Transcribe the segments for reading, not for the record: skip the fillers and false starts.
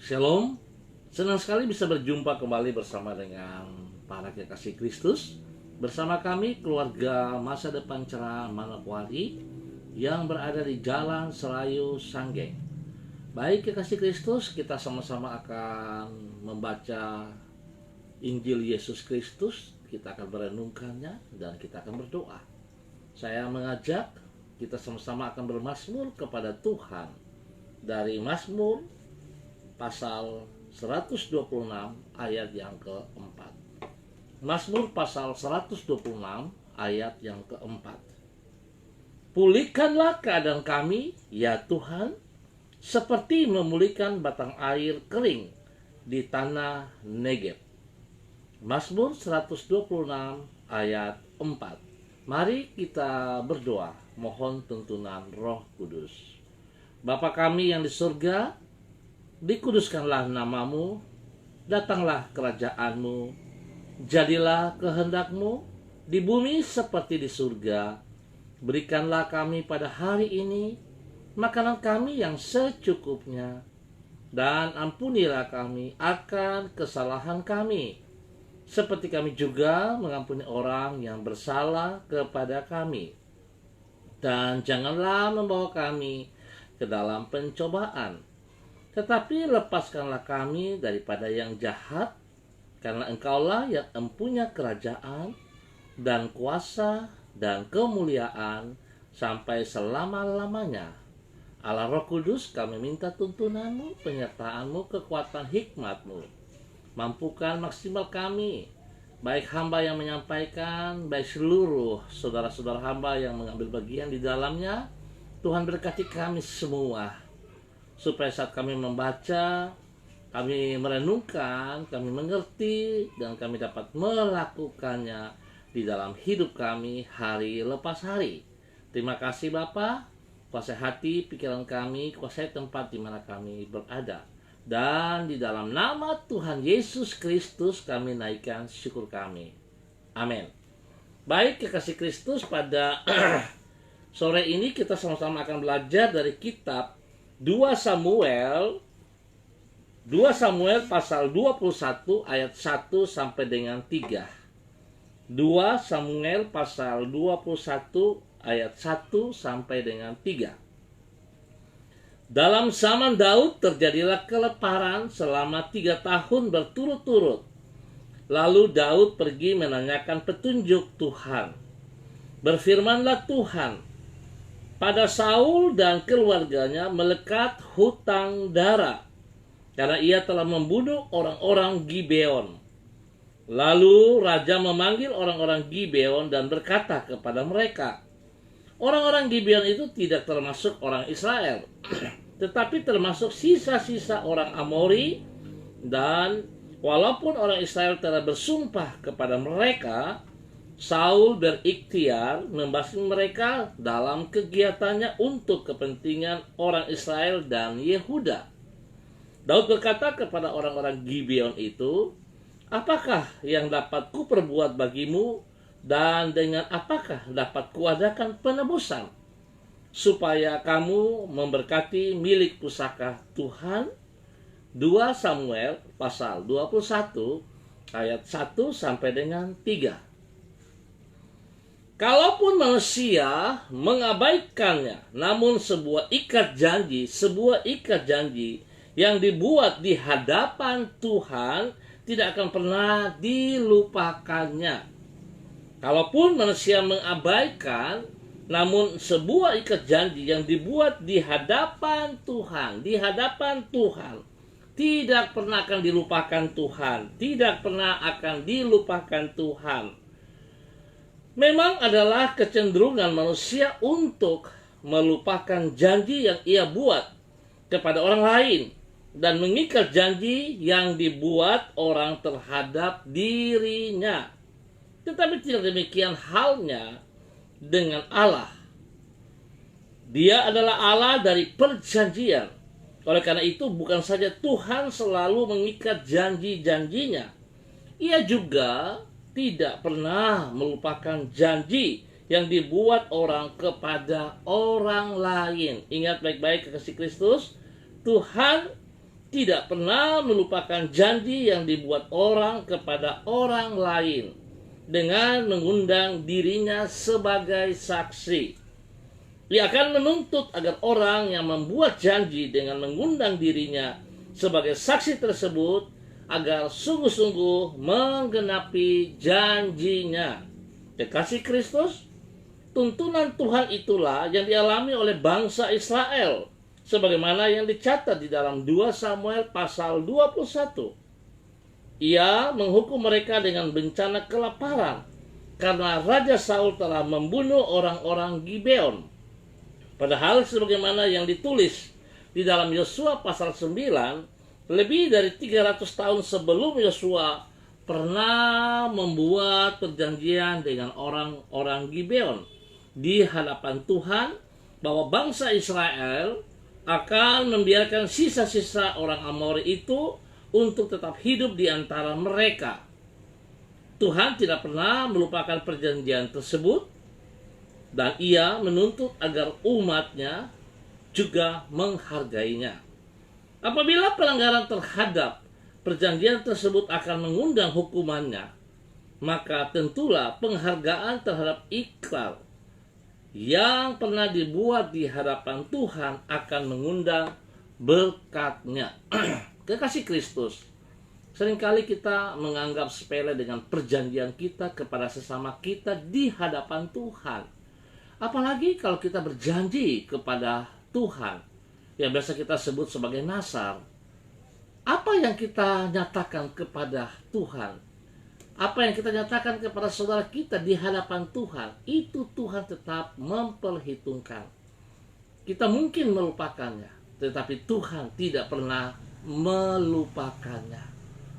Shalom, senang sekali bisa berjumpa kembali bersama dengan para kekasih Kristus. Bersama kami keluarga Masa Depan Cerah Manokwari yang berada di Jalan Serayu Sanggeng. Baik kekasih Kristus, kita sama-sama akan membaca Injil Yesus Kristus. Kita akan merenungkannya dan kita akan berdoa. Saya mengajak kita sama-sama akan bermazmur kepada Tuhan dari Mazmur pasal 126 ayat yang keempat. Mazmur pasal 126 ayat yang keempat. Pulihkanlah keadaan kami, ya Tuhan, seperti memulihkan batang air kering di tanah Negeb. Mazmur 126 ayat 4. Mari kita berdoa, mohon tuntunan Roh Kudus. Bapa kami yang di surga, dikuduskanlah namamu, datanglah kerajaanmu, jadilah kehendakmu di bumi seperti di surga. Berikanlah kami pada hari ini makanan kami yang secukupnya, dan ampunilah kami akan kesalahan kami, seperti kami juga mengampuni orang yang bersalah kepada kami. Dan janganlah membawa kami ke dalam pencobaan, tetapi lepaskanlah kami daripada yang jahat, karena Engkaulah yang empunya kerajaan dan kuasa dan kemuliaan sampai selama-lamanya. Allah Roh Kudus, kami minta tuntunanmu, penyertaanmu, kekuatan hikmatmu. Mampukan maksimal kami, baik hamba yang menyampaikan, baik seluruh saudara-saudara hamba yang mengambil bagian di dalamnya. Tuhan berkati kami semua, supaya saat kami membaca, kami merenungkan, kami mengerti, dan kami dapat melakukannya di dalam hidup kami hari lepas hari. Terima kasih Bapa, kuasai hati, pikiran kami, kuasai tempat di mana kami berada. Dan di dalam nama Tuhan Yesus Kristus kami naikkan syukur kami. Amin. Baik kekasih Kristus, pada sore ini kita sama-sama akan belajar dari kitab 2 Samuel pasal 21 ayat 1 sampai dengan 3. 2 Samuel pasal 21 ayat 1 sampai dengan 3. Dalam zaman Daud terjadilah kelaparan selama 3 tahun berturut-turut. Lalu Daud pergi menanyakan petunjuk Tuhan. Berfirmanlah Tuhan, pada Saul dan keluarganya melekat hutang darah, karena ia telah membunuh orang-orang Gibeon. Lalu raja memanggil orang-orang Gibeon dan berkata kepada mereka, orang-orang Gibeon itu tidak termasuk orang Israel, tetapi termasuk sisa-sisa orang Amori, dan walaupun orang Israel telah bersumpah kepada mereka, Saul berikhtiar membasmi mereka dalam kegiatannya untuk kepentingan orang Israel dan Yehuda. Daud berkata kepada orang-orang Gibeon itu, apakah yang dapat kuperbuat bagimu, dan dengan apakah dapat kuadakan penebusan, supaya kamu memberkati milik pusaka Tuhan? 2 Samuel pasal 21 ayat 1 sampai dengan 3. Kalaupun manusia mengabaikannya, namun sebuah ikat janji yang dibuat di hadapan Tuhan tidak akan pernah dilupakannya. Kalaupun manusia mengabaikan, namun sebuah ikat janji yang dibuat di hadapan Tuhan tidak pernah akan dilupakan Tuhan, tidak pernah akan dilupakan Tuhan. Memang adalah kecenderungan manusia untuk melupakan janji yang ia buat kepada orang lain dan mengikat janji yang dibuat orang terhadap dirinya. Tetapi tidak demikian halnya dengan Allah. Dia adalah Allah dari perjanjian. Oleh karena itu bukan saja Tuhan selalu mengikat janji-janjinya, ia juga tidak pernah melupakan janji yang dibuat orang kepada orang lain. Ingat baik-baik kekasih Kristus, Tuhan tidak pernah melupakan janji yang dibuat orang kepada orang lain dengan mengundang dirinya sebagai saksi. Ia akan menuntut agar orang yang membuat janji dengan mengundang dirinya sebagai saksi tersebut agar sungguh-sungguh menggenapi janjinya. Kekasih Kristus, tuntunan Tuhan itulah yang dialami oleh bangsa Israel, sebagaimana yang dicatat di dalam 2 Samuel pasal 21. Ia menghukum mereka dengan bencana kelaparan karena Raja Saul telah membunuh orang-orang Gibeon. Padahal sebagaimana yang ditulis di dalam Yosua pasal 9, lebih dari 300 tahun sebelum Yosua pernah membuat perjanjian dengan orang-orang Gibeon di hadapan Tuhan bahwa bangsa Israel akan membiarkan sisa-sisa orang Amori itu untuk tetap hidup di antara mereka. Tuhan tidak pernah melupakan perjanjian tersebut, dan ia menuntut agar umatnya juga menghargainya. Apabila pelanggaran terhadap perjanjian tersebut akan mengundang hukumannya, maka tentulah penghargaan terhadap ikrar yang pernah dibuat di hadapan Tuhan akan mengundang berkatnya. Kekasih Kristus, seringkali kita menganggap sepele dengan perjanjian kita kepada sesama kita di hadapan Tuhan. Apalagi kalau kita berjanji kepada Tuhan, yang biasa kita sebut sebagai nasar. Apa yang kita nyatakan kepada Tuhan, apa yang kita nyatakan kepada saudara kita di hadapan Tuhan, itu Tuhan tetap memperhitungkan. Kita mungkin melupakannya, tetapi Tuhan tidak pernah melupakannya.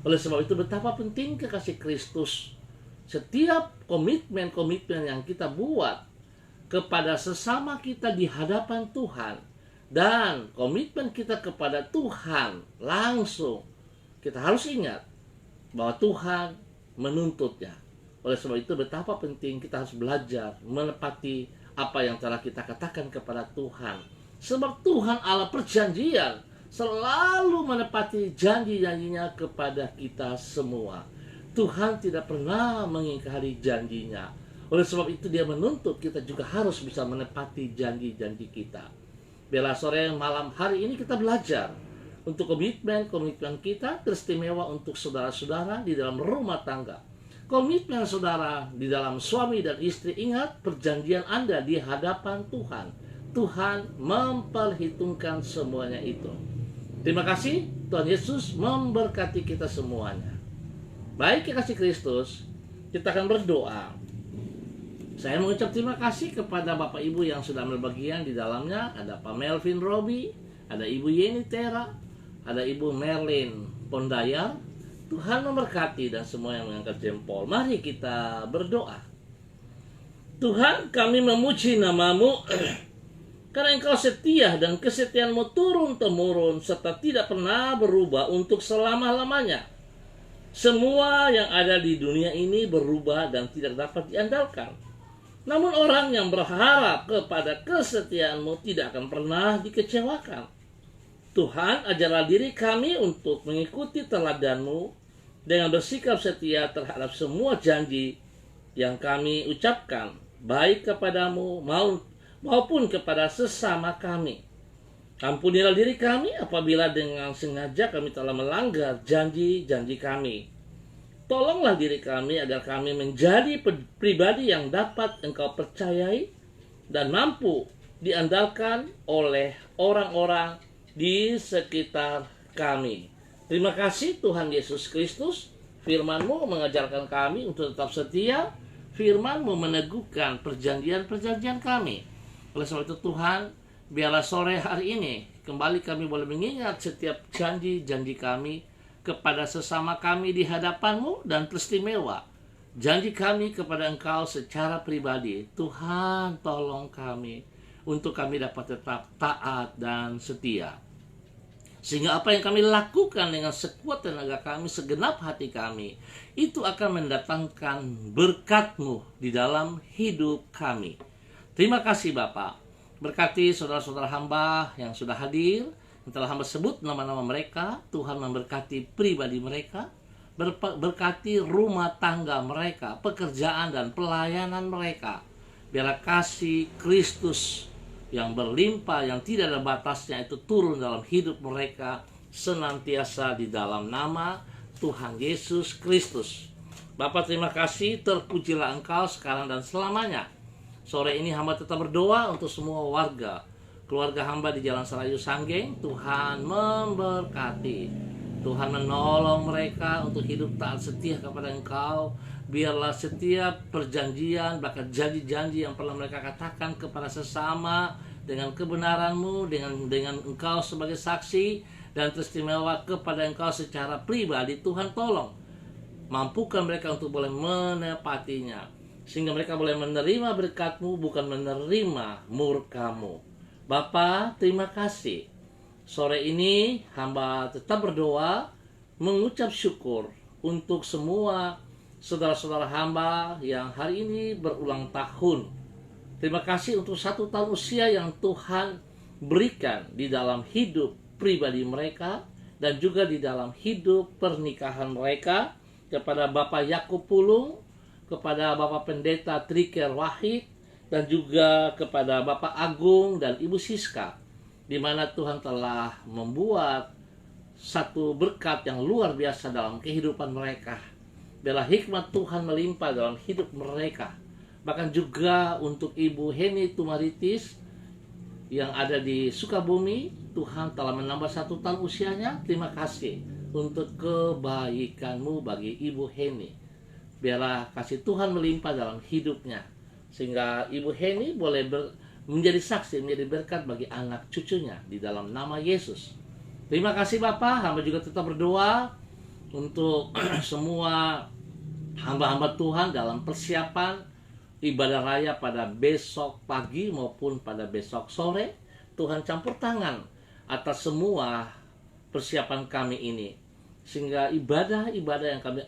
Oleh sebab itu betapa penting kekasih Kristus, setiap komitmen-komitmen yang kita buat kepada sesama kita di hadapan Tuhan, dan komitmen kita kepada Tuhan langsung, kita harus ingat bahwa Tuhan menuntutnya. Oleh sebab itu betapa penting kita harus belajar menepati apa yang telah kita katakan kepada Tuhan. Sebab Tuhan Allah perjanjian selalu menepati janji-janjinya kepada kita semua. Tuhan tidak pernah mengingkari janjinya. Oleh sebab itu dia menuntut kita juga harus bisa menepati janji-janji kita. Bila sore malam hari ini kita belajar untuk komitmen kita teristimewa untuk saudara-saudara di dalam rumah tangga. Komitmen saudara di dalam suami dan istri, ingat perjanjian Anda di hadapan Tuhan. Tuhan memperhitungkan semuanya itu. Terima kasih, Tuhan Yesus memberkati kita semuanya. Baik kekasih Kristus, kita akan berdoa. Saya mengucap terima kasih kepada Bapak Ibu yang sudah berbagian di dalamnya. Ada Pak Melvin Robi, ada Ibu Yeni Tera, ada Ibu Merlin Pondayar. Tuhan memberkati dan semua yang mengangkat jempol. Mari kita berdoa. Tuhan, kami memuji nama-Mu karena Engkau setia dan kesetiaan-Mu turun-temurun serta tidak pernah berubah untuk selama-lamanya. Semua yang ada di dunia ini berubah dan tidak dapat diandalkan. Namun orang yang berharap kepada kesetiaan-Mu tidak akan pernah dikecewakan. Tuhan, ajarlah diri kami untuk mengikuti teladan-Mu dengan bersikap setia terhadap semua janji yang kami ucapkan, baik kepadamu maupun kepada sesama kami. Ampunilah diri kami apabila dengan sengaja kami telah melanggar janji-janji kami. Tolonglah diri kami agar kami menjadi pribadi yang dapat Engkau percayai dan mampu diandalkan oleh orang-orang di sekitar kami. Terima kasih Tuhan Yesus Kristus. Firman-Mu mengajarkan kami untuk tetap setia. Firman-Mu meneguhkan perjanjian-perjanjian kami. Oleh sebab itu Tuhan, biarlah sore hari ini kembali kami boleh mengingat setiap janji-janji kami kepada sesama kami di hadapan-Mu, dan teristimewa janji kami kepada Engkau secara pribadi. Tuhan, tolong kami untuk kami dapat tetap taat dan setia, sehingga apa yang kami lakukan dengan sekuat tenaga kami, segenap hati kami, itu akan mendatangkan berkat-Mu di dalam hidup kami. Terima kasih Bapa. Berkati saudara-saudara hamba yang sudah hadir, Telah hamba sebut nama-nama mereka, Tuhan memberkati pribadi mereka, berkati rumah tangga mereka, pekerjaan dan pelayanan mereka. Biarlah kasih Kristus yang berlimpah, yang tidak ada batasnya itu turun dalam hidup mereka senantiasa di dalam nama Tuhan Yesus Kristus. Bapa, terima kasih, terpujilah Engkau sekarang dan selamanya. Sore ini hamba tetap berdoa untuk semua warga, keluarga hamba di Jalan Serayu Sanggeng. Tuhan memberkati, Tuhan menolong mereka untuk hidup taat setia kepada Engkau. Biarlah setiap perjanjian, bahkan janji-janji yang pernah mereka katakan kepada sesama, dengan kebenaran-Mu, dengan Engkau sebagai saksi dan teristimewa kepada Engkau secara pribadi, Tuhan tolong mampukan mereka untuk boleh menepatinya, sehingga mereka boleh menerima berkat-Mu, bukan menerima murka-Mu. Bapa, terima kasih. Sore ini hamba tetap berdoa, mengucap syukur untuk semua saudara-saudara hamba yang hari ini berulang tahun. Terima kasih untuk 1 tahun usia yang Tuhan berikan di dalam hidup pribadi mereka dan juga di dalam hidup pernikahan mereka. Kepada Bapak Yakub Pulung, kepada Bapak Pendeta Triker Wahid, dan juga kepada Bapak Agung dan Ibu Siska, di mana Tuhan telah membuat satu berkat yang luar biasa dalam kehidupan mereka. Biarlah hikmat Tuhan melimpah dalam hidup mereka. Bahkan juga untuk Ibu Heni Tumaritis yang ada di Sukabumi, Tuhan telah menambah 1 tahun usianya. Terima kasih untuk kebaikan-Mu bagi Ibu Heni. Biarlah kasih Tuhan melimpah dalam hidupnya, sehingga Ibu Heni boleh menjadi saksi, menjadi berkat bagi anak cucunya di dalam nama Yesus. Terima kasih Bapak. Hamba juga tetap berdoa untuk semua hamba-hamba Tuhan dalam persiapan ibadah raya pada besok pagi maupun pada besok sore. Tuhan campur tangan atas semua persiapan kami ini, sehingga ibadah-ibadah yang kami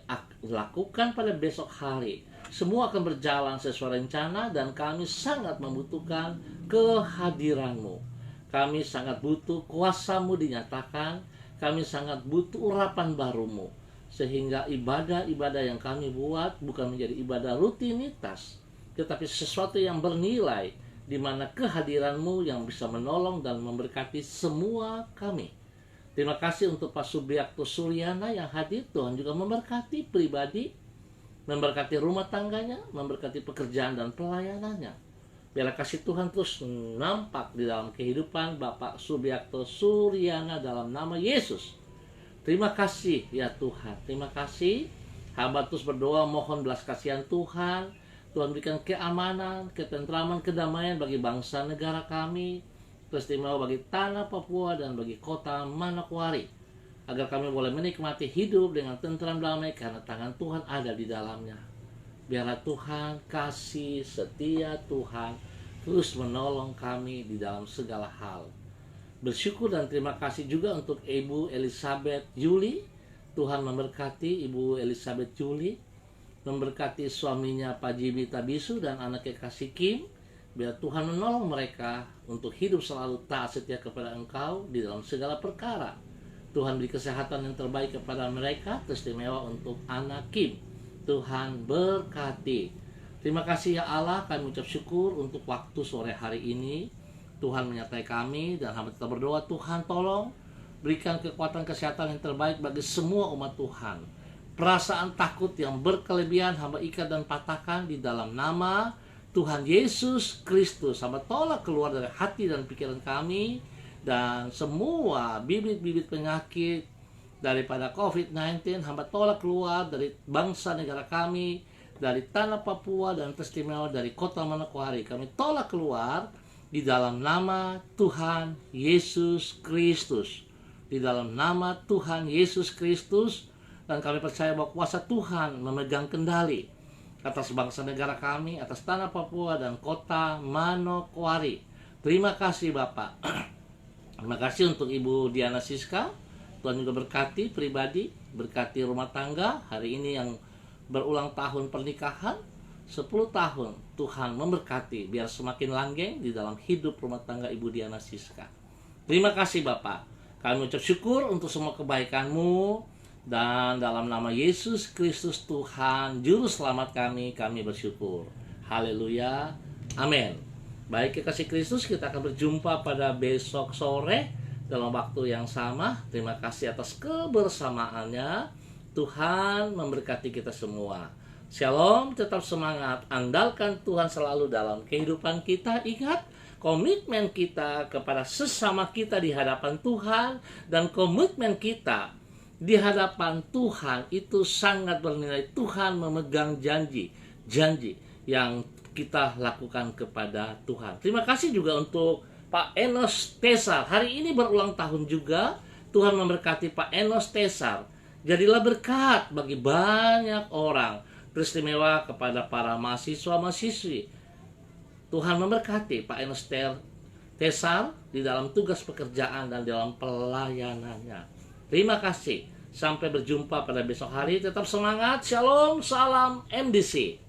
lakukan pada besok hari semua akan berjalan sesuai rencana, dan kami sangat membutuhkan kehadiran-Mu. Kami sangat butuh kuasa-Mu dinyatakan, kami sangat butuh urapan baru-Mu, sehingga ibadah-ibadah yang kami buat bukan menjadi ibadah rutinitas, tetapi sesuatu yang bernilai, di mana kehadiran-Mu yang bisa menolong dan memberkati semua kami. Terima kasih untuk Pak Subiakto Suryana yang hadir. Tuhan juga memberkati pribadi, memberkati rumah tangganya, memberkati pekerjaan dan pelayanannya. Biarlah kasih Tuhan terus nampak di dalam kehidupan Bapak Subiakto Suryana dalam nama Yesus. Terima kasih ya Tuhan, terima kasih. Hamba terus berdoa mohon belas kasihan Tuhan. Tuhan berikan keamanan, ketentraman, kedamaian bagi bangsa negara kami, teristimewa bagi tanah Papua dan bagi kota Manokwari, agar kami boleh menikmati hidup dengan tentram damai karena tangan Tuhan ada di dalamnya. Biarlah Tuhan, kasih setia Tuhan terus menolong kami di dalam segala hal. Bersyukur dan terima kasih juga untuk Ibu Elizabeth Juli. Tuhan memberkati Ibu Elizabeth Juli, memberkati suaminya Pak Jimmy Tabisu dan anaknya Kasih Kim. Biar Tuhan menolong mereka untuk hidup selalu taat setia kepada Engkau di dalam segala perkara. Tuhan beri kesehatan yang terbaik kepada mereka, teristimewa untuk anak Kim. Tuhan berkati. Terima kasih ya Allah, kami ucap syukur untuk waktu sore hari ini. Tuhan menyertai kami dan hamba tetap berdoa, Tuhan tolong berikan kekuatan kesehatan yang terbaik bagi semua umat Tuhan. Perasaan takut yang berkelebihan hamba ikat dan patahkan di dalam nama Tuhan Yesus Kristus. Hamba tolak keluar dari hati dan pikiran kami, dan semua bibit-bibit penyakit daripada COVID-19 hamba tolak keluar dari bangsa negara kami, dari tanah Papua dan teristimewa dari kota Manokwari. Kami tolak keluar di dalam nama Tuhan Yesus Kristus. Di dalam nama Tuhan Yesus Kristus. Dan kami percaya bahwa kuasa Tuhan memegang kendali atas bangsa negara kami, atas tanah Papua dan kota Manokwari. Terima kasih Bapak. Terima kasih untuk Ibu Diana Siska. Tuhan juga berkati pribadi, berkati rumah tangga. Hari ini yang berulang tahun pernikahan, 10 tahun. Tuhan memberkati biar semakin langgeng di dalam hidup rumah tangga Ibu Diana Siska. Terima kasih Bapak. Kami ucap syukur untuk semua kebaikan-Mu, dan dalam nama Yesus Kristus Tuhan Juru Selamat kami bersyukur. Haleluya. Amin. Baik, kekasih Kristus, kita akan berjumpa pada besok sore dalam waktu yang sama. Terima kasih atas kebersamaannya. Tuhan memberkati kita semua. Shalom, tetap semangat. Andalkan Tuhan selalu dalam kehidupan kita. Ingat, komitmen kita kepada sesama kita di hadapan Tuhan dan komitmen kita di hadapan Tuhan itu sangat bernilai. Tuhan memegang janji yang kita lakukan kepada Tuhan. Terima kasih juga untuk Pak Enos Tesar. Hari ini berulang tahun juga. Tuhan memberkati Pak Enos Tesar. Jadilah berkat bagi banyak orang. Teristimewa kepada para mahasiswa-mahasiswi. Tuhan memberkati Pak Enos Tesar di dalam tugas pekerjaan dan dalam pelayanannya. Terima kasih. Sampai berjumpa pada besok hari. Tetap semangat. Shalom, salam MDC.